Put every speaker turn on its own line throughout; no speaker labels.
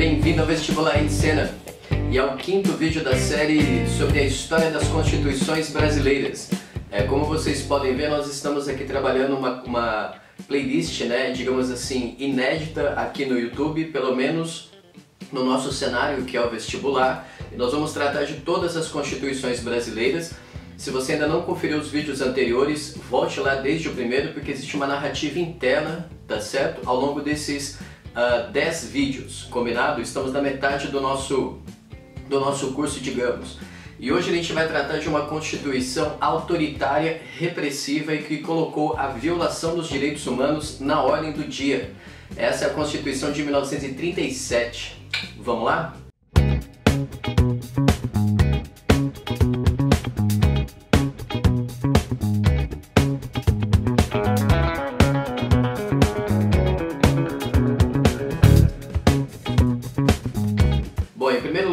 Bem-vindo ao Vestibular em Cena e ao quinto vídeo da série sobre a história das constituições brasileiras. Como vocês podem ver, nós estamos aqui trabalhando uma playlist, digamos assim, inédita aqui no YouTube, pelo menos no nosso cenário, que é o vestibular. E nós vamos tratar de todas as constituições brasileiras. Se você ainda não conferiu os vídeos anteriores, volte lá desde o primeiro, porque existe uma narrativa interna, tá certo? Ao longo desses 10 vídeos, combinado? Estamos na metade do nosso curso, digamos. E hoje a gente vai tratar de uma constituição autoritária, repressiva e que colocou a violação dos direitos humanos na ordem do dia. Essa é a Constituição de 1937. Vamos lá?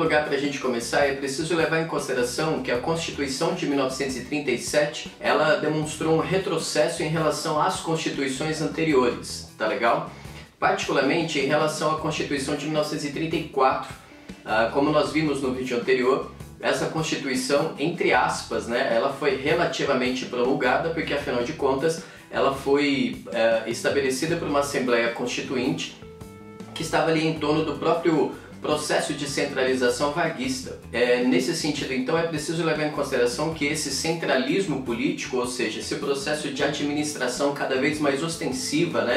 Para a gente começar, é preciso levar em consideração que a Constituição de 1937 ela demonstrou um retrocesso em relação às constituições anteriores, tá legal? Particularmente em relação à Constituição de 1934, como nós vimos no vídeo anterior, essa Constituição, entre aspas, ela foi relativamente promulgada porque, afinal de contas, ela foi estabelecida por uma Assembleia Constituinte que estava ali em torno do próprio processo de centralização varguista. Nesse sentido, então, é preciso levar em consideração que esse centralismo político, ou seja, esse processo de administração cada vez mais ostensiva,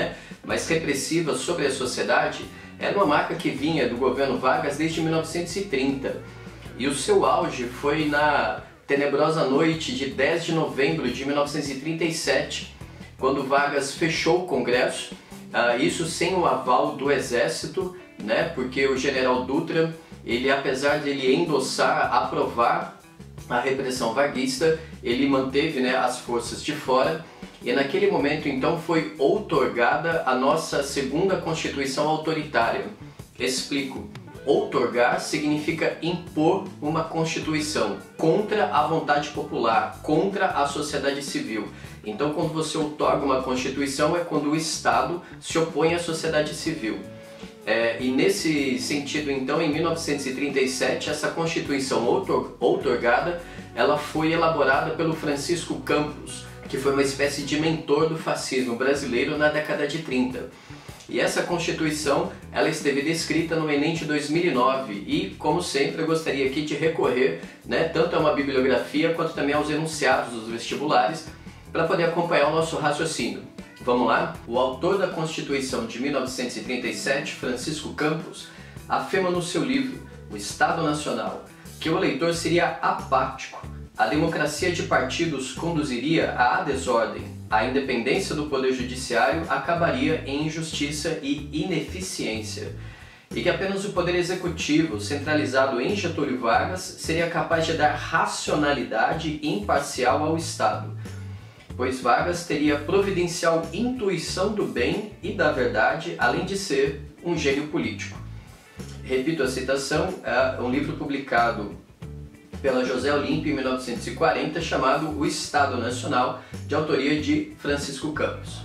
mais repressiva sobre a sociedade, era uma marca que vinha do governo Vargas desde 1930. E o seu auge foi na tenebrosa noite de 10 de novembro de 1937, quando Vargas fechou o Congresso, isso sem o aval do Exército, porque o general Dutra, apesar de ele endossar, aprovar a repressão varguista, ele manteve as forças de fora, e naquele momento então foi outorgada a nossa segunda Constituição autoritária. Explico. Outorgar significa impor uma Constituição contra a vontade popular, contra a sociedade civil. Então, quando você outorga uma Constituição, é quando o Estado se opõe à sociedade civil. E nesse sentido, então, em 1937, essa Constituição outorgada, ela foi elaborada pelo Francisco Campos, que foi uma espécie de mentor do fascismo brasileiro na década de 30. E essa Constituição, ela esteve descrita no Enem de 2009 e, como sempre, eu gostaria aqui de recorrer, tanto a uma bibliografia quanto também aos enunciados dos vestibulares, para poder acompanhar o nosso raciocínio. Vamos lá? O autor da Constituição de 1937, Francisco Campos, afirma no seu livro, O Estado Nacional, que o eleitor seria apático, a democracia de partidos conduziria à desordem, a independência do poder judiciário acabaria em injustiça e ineficiência, e que apenas o poder executivo, centralizado em Getúlio Vargas, seria capaz de dar racionalidade imparcial ao Estado, pois Vargas teria providencial intuição do bem e da verdade, além de ser um gênio político. Repito a citação, é um livro publicado pela José Olímpio em 1940, chamado O Estado Nacional, de autoria de Francisco Campos.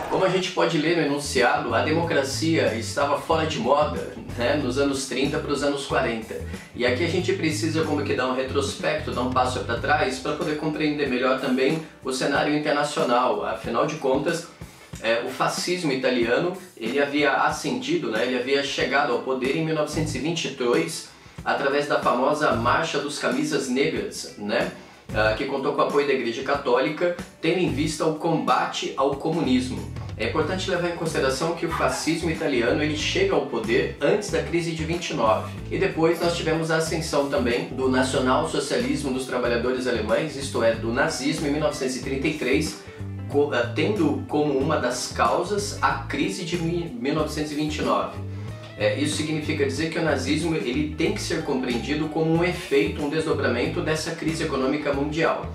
Como a gente pode ler no enunciado, a democracia estava fora de moda nos anos 30 para os anos 40. E aqui a gente precisa como que dar um retrospecto, dar um passo para trás para poder compreender melhor também o cenário internacional. Afinal de contas, o fascismo italiano ele havia ascendido, ele havia chegado ao poder em 1922 através da famosa Marcha dos Camisas Negras, que contou com o apoio da Igreja Católica, tendo em vista o combate ao comunismo. É importante levar em consideração que o fascismo italiano ele chega ao poder antes da crise de 29. E depois nós tivemos a ascensão também do nacional-socialismo dos trabalhadores alemães, isto é, do nazismo em 1933, tendo como uma das causas a crise de 1929. Isso significa dizer que o nazismo ele tem que ser compreendido como um efeito, um desdobramento dessa crise econômica mundial.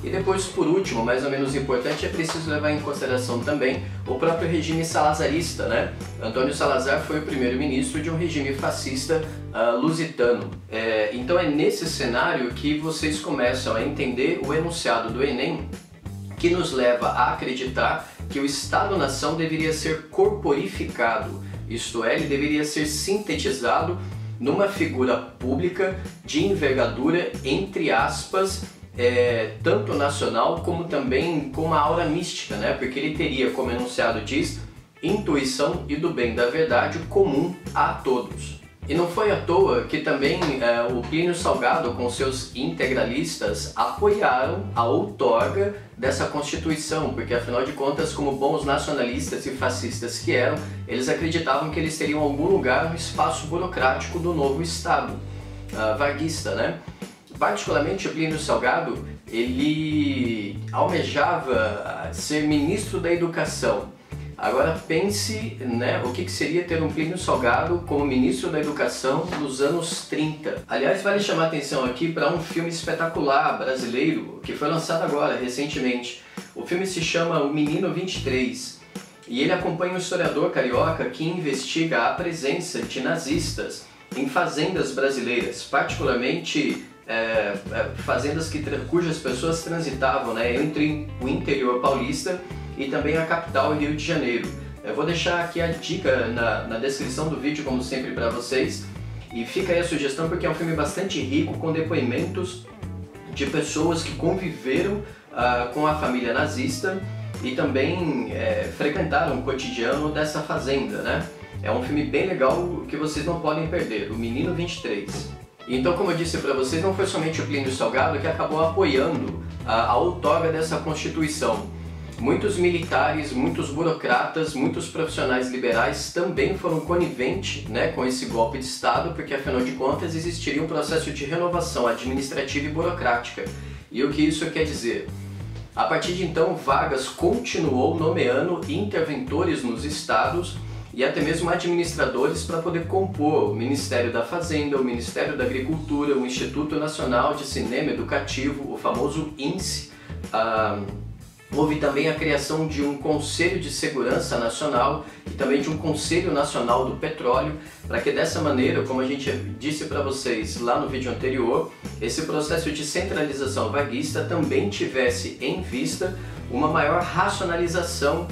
E depois, por último, mais ou menos importante, é preciso levar em consideração também o próprio regime salazarista, né? Antônio Salazar foi o primeiro-ministro de um regime fascista lusitano. Então é nesse cenário que vocês começam a entender o enunciado do Enem, que nos leva a acreditar que o Estado-nação deveria ser corporificado, isto é, ele deveria ser sintetizado numa figura pública de envergadura, entre aspas, tanto nacional como também com uma aura mística, né? Porque ele teria, como o enunciado diz, intuição e do bem da verdade comum a todos. E não foi à toa que também o Plínio Salgado, com seus integralistas, apoiaram a outorga dessa Constituição, porque afinal de contas, como bons nacionalistas e fascistas que eram, eles acreditavam que eles teriam algum lugar no espaço burocrático do novo Estado varguista, né? Particularmente o Plínio Salgado, ele almejava ser ministro da Educação. Agora pense, né, o que seria ter um Plínio Salgado como ministro da Educação nos anos 30. Aliás, vale chamar a atenção aqui para um filme espetacular brasileiro que foi lançado agora, recentemente. O filme se chama O Menino 23 e ele acompanha um historiador carioca que investiga a presença de nazistas em fazendas brasileiras, particularmente fazendas cujas pessoas transitavam, né, entre o interior paulista e também a capital, Rio de Janeiro. Eu vou deixar aqui a dica na descrição do vídeo, como sempre, para vocês. E fica aí a sugestão porque é um filme bastante rico, com depoimentos de pessoas que conviveram com a família nazista e também frequentaram o cotidiano dessa fazenda, né? É um filme bem legal que vocês não podem perder, O Menino 23. Então, como eu disse para vocês, não foi somente o Plínio Salgado que acabou apoiando a outorga dessa Constituição. Muitos militares, muitos burocratas, muitos profissionais liberais também foram coniventes, né, com esse golpe de Estado, porque afinal de contas existiria um processo de renovação administrativa e burocrática. E o que isso quer dizer? A partir de então, Vargas continuou nomeando interventores nos estados e até mesmo administradores para poder compor o Ministério da Fazenda, o Ministério da Agricultura, o Instituto Nacional de Cinema Educativo, o famoso INSE. Houve também a criação de um Conselho de Segurança Nacional e também de um Conselho Nacional do Petróleo, para que dessa maneira, como a gente disse para vocês lá no vídeo anterior, esse processo de centralização varguista também tivesse em vista uma maior racionalização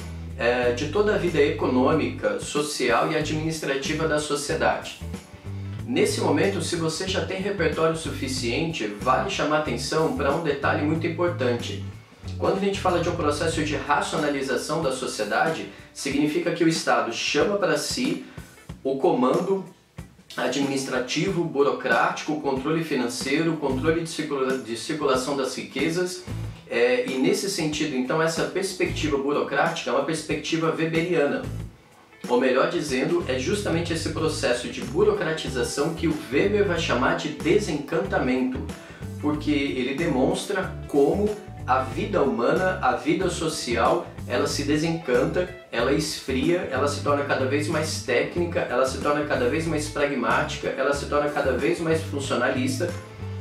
de toda a vida econômica, social e administrativa da sociedade. Nesse momento, se você já tem repertório suficiente, vale chamar atenção para um detalhe muito importante. Quando a gente fala de um processo de racionalização da sociedade, significa que o Estado chama para si o comando administrativo, burocrático, controle financeiro, controle de circulação das riquezas, e nesse sentido, então, essa perspectiva burocrática é uma perspectiva weberiana. Ou melhor dizendo, é justamente esse processo de burocratização que o Weber vai chamar de desencantamento, porque ele demonstra como a vida humana, a vida social, ela se desencanta, ela esfria, ela se torna cada vez mais técnica, ela se torna cada vez mais pragmática, ela se torna cada vez mais funcionalista.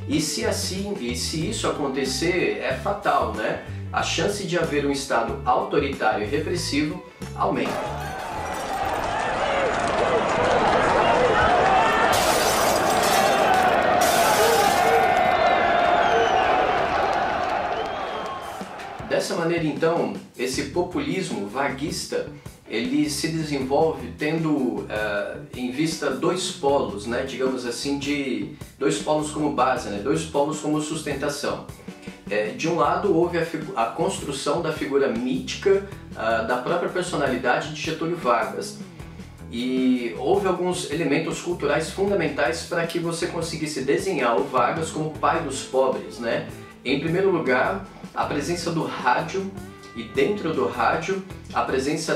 E se isso acontecer, é fatal, né? A chance de haver um Estado autoritário e repressivo aumenta. Dessa maneira, então, esse populismo varguista, ele se desenvolve tendo em vista dois polos, né, digamos assim, dois polos como base, né, dois polos como sustentação. De um lado, houve a construção da figura mítica da própria personalidade de Getúlio Vargas. E houve alguns elementos culturais fundamentais para que você conseguisse desenhar o Vargas como o pai dos pobres, né? Em primeiro lugar, a presença do rádio, e dentro do rádio a presença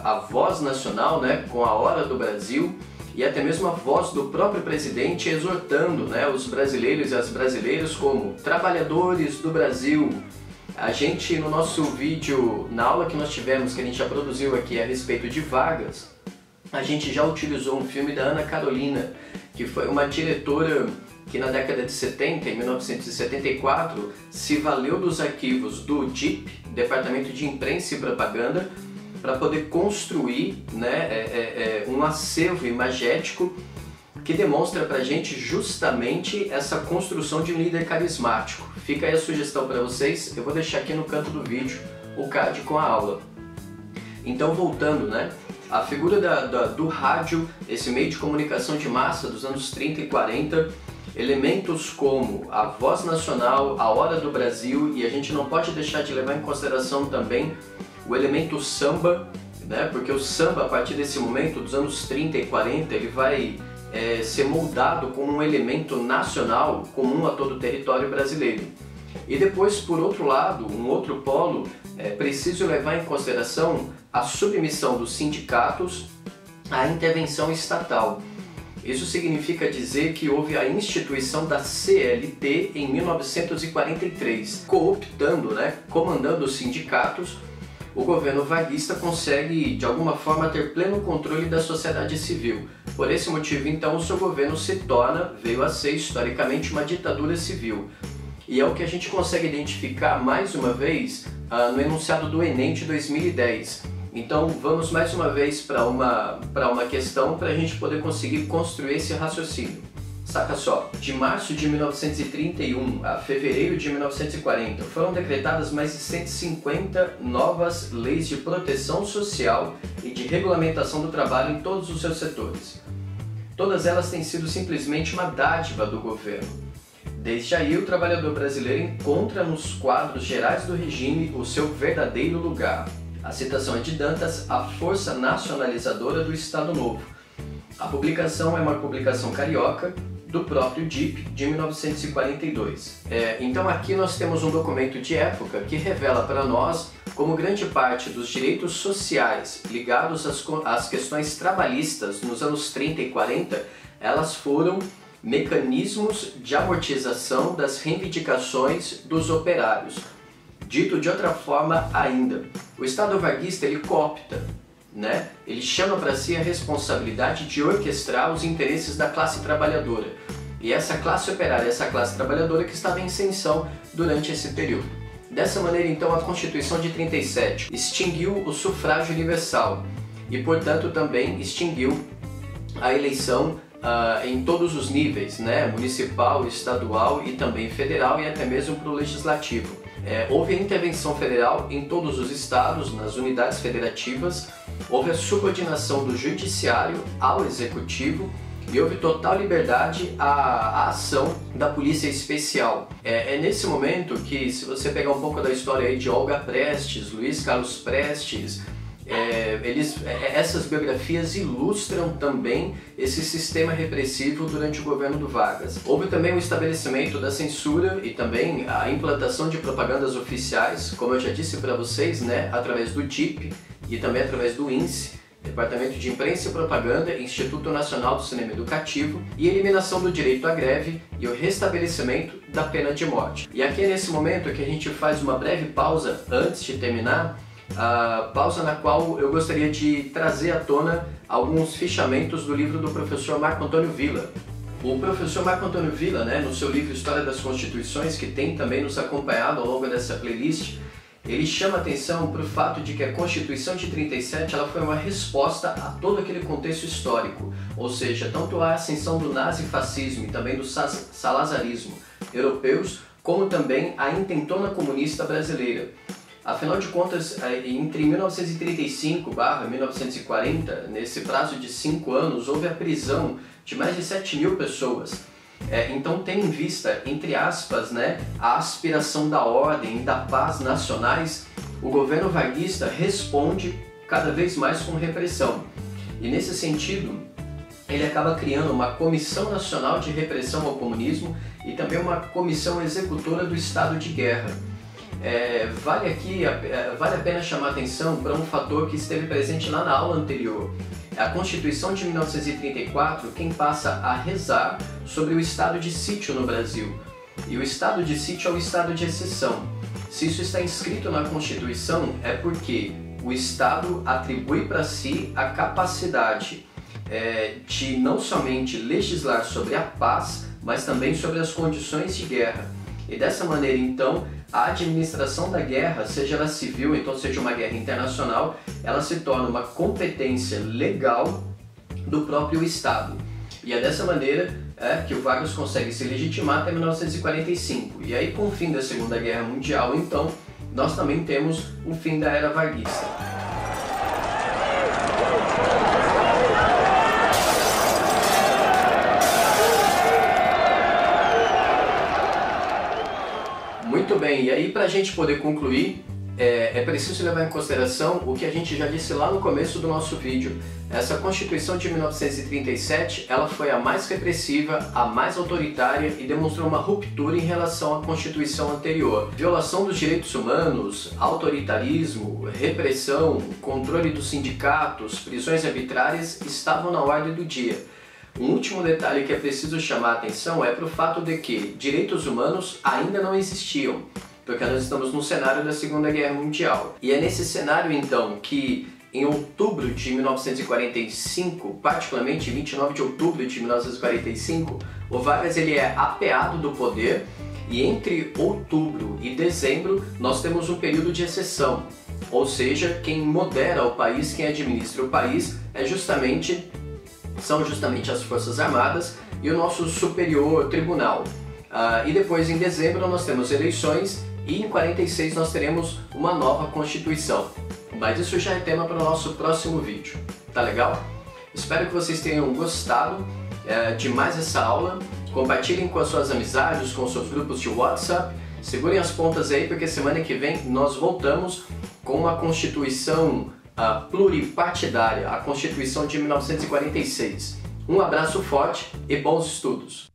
a voz nacional, né, com a Hora do Brasil, e até mesmo a voz do próprio presidente exortando, né, os brasileiros e as brasileiras como trabalhadores do Brasil. A gente, no nosso vídeo, na aula que nós tivemos, que a gente já produziu aqui a respeito de Vargas, a gente já utilizou um filme da Ana Carolina, que foi uma diretora que na década de 70, em 1974, se valeu dos arquivos do DIP, Departamento de Imprensa e Propaganda, para poder construir, né, um acervo imagético que demonstra pra gente justamente essa construção de um líder carismático. Fica aí a sugestão para vocês, eu vou deixar aqui no canto do vídeo o card com a aula. Então, voltando, né, a figura do rádio, esse meio de comunicação de massa dos anos 30 e 40, elementos como a voz nacional, a hora do Brasil, e a gente não pode deixar de levar em consideração também o elemento samba, né, porque o samba, a partir desse momento, dos anos 30 e 40, ele vai ser moldado como um elemento nacional comum a todo o território brasileiro. E depois, por outro lado, um outro polo, é preciso levar em consideração a submissão dos sindicatos à intervenção estatal. Isso significa dizer que houve a instituição da CLT em 1943, cooptando, né, comandando os sindicatos. O governo varguista consegue, de alguma forma, ter pleno controle da sociedade civil. Por esse motivo, então, o seu governo veio a ser historicamente uma ditadura civil. E é o que a gente consegue identificar, mais uma vez, no enunciado do Enem de 2010. Então, vamos mais uma vez para uma questão para a gente poder conseguir construir esse raciocínio. Saca só, de março de 1931 a fevereiro de 1940 foram decretadas mais de 150 novas leis de proteção social e de regulamentação do trabalho em todos os seus setores. Todas elas têm sido simplesmente uma dádiva do governo. Desde aí, o trabalhador brasileiro encontra nos quadros gerais do regime o seu verdadeiro lugar. A citação é de Dantas, a força nacionalizadora do Estado Novo. A publicação é uma publicação carioca, do próprio DIP, de 1942. Então aqui nós temos um documento de época que revela para nós como grande parte dos direitos sociais ligados às questões trabalhistas nos anos 30 e 40, elas foram mecanismos de amortização das reivindicações dos operários. Dito de outra forma ainda, o Estado varguista ele coopta, né? Ele chama para si a responsabilidade de orquestrar os interesses da classe trabalhadora. E essa classe operária, essa classe trabalhadora que estava em ascensão durante esse período. Dessa maneira, então, a Constituição de 37 extinguiu o sufrágio universal e, portanto, também extinguiu a eleição em todos os níveis, né? Municipal, estadual e também federal e até mesmo para o legislativo. Houve a intervenção federal em todos os estados, nas unidades federativas, houve a subordinação do judiciário ao executivo e houve total liberdade à ação da polícia especial. É nesse momento que, se você pegar um pouco da história aí de Olga Prestes, Luiz Carlos Prestes, essas biografias ilustram também esse sistema repressivo durante o governo do Vargas. Houve também o estabelecimento da censura e também a implantação de propagandas oficiais, como eu já disse para vocês, né, através do DIP e também através do INSE, Departamento de Imprensa e Propaganda, Instituto Nacional do Cinema Educativo, e eliminação do direito à greve e o restabelecimento da pena de morte. E aqui é nesse momento que a gente faz uma breve pausa antes de terminar, a pausa na qual eu gostaria de trazer à tona alguns fichamentos do livro do professor Marco Antônio Villa. O professor Marco Antônio Villa, né, no seu livro História das Constituições, que tem também nos acompanhado ao longo dessa playlist, ele chama atenção para o fato de que a Constituição de 37 ela foi uma resposta a todo aquele contexto histórico, ou seja, tanto a ascensão do nazifascismo e também do salazarismo europeus, como também a intentona comunista brasileira. Afinal de contas, entre 1935 e 1940, nesse prazo de 5 anos, houve a prisão de mais de 7.000 pessoas. Então tem em vista, entre aspas, né, a aspiração da ordem e da paz nacionais, o governo varguista responde cada vez mais com repressão. E nesse sentido, ele acaba criando uma Comissão Nacional de Repressão ao Comunismo e também uma Comissão Executora do Estado de Guerra. Vale a pena chamar atenção para um fator que esteve presente lá na aula anterior. A Constituição de 1934, quem passa a rezar sobre o estado de sítio no Brasil. E o estado de sítio é o estado de exceção. Se isso está inscrito na Constituição, é porque o Estado atribui para si a capacidade de não somente legislar sobre a paz, mas também sobre as condições de guerra. E dessa maneira, então, a administração da guerra, seja ela civil, então seja uma guerra internacional, ela se torna uma competência legal do próprio Estado. E é dessa maneira que o Vargas consegue se legitimar até 1945. E aí, com o fim da Segunda Guerra Mundial, então, nós também temos o fim da Era Varguista. Muito bem, e aí para a gente poder concluir, é preciso levar em consideração o que a gente já disse lá no começo do nosso vídeo. Essa Constituição de 1937, ela foi a mais repressiva, a mais autoritária e demonstrou uma ruptura em relação à Constituição anterior. Violação dos direitos humanos, autoritarismo, repressão, controle dos sindicatos, prisões arbitrárias estavam na ordem do dia. Um último detalhe que é preciso chamar a atenção é para o fato de que direitos humanos ainda não existiam, porque nós estamos no cenário da Segunda Guerra Mundial. E é nesse cenário, então, que em outubro de 1945, particularmente 29 de outubro de 1945, o Vargas ele é apeado do poder, e entre outubro e dezembro nós temos um período de exceção, ou seja, quem modera o país, quem administra o país são justamente as Forças Armadas e o nosso superior tribunal. E depois, em dezembro, nós temos eleições e em 46 nós teremos uma nova Constituição. Mas isso já é tema para o nosso próximo vídeo. Tá legal? Espero que vocês tenham gostado de mais essa aula. Compartilhem com as suas amizades, com os seus grupos de WhatsApp. Segurem as pontas aí, porque semana que vem nós voltamos com uma Constituição pluripartidária, a Constituição de 1946. Um abraço forte e bons estudos!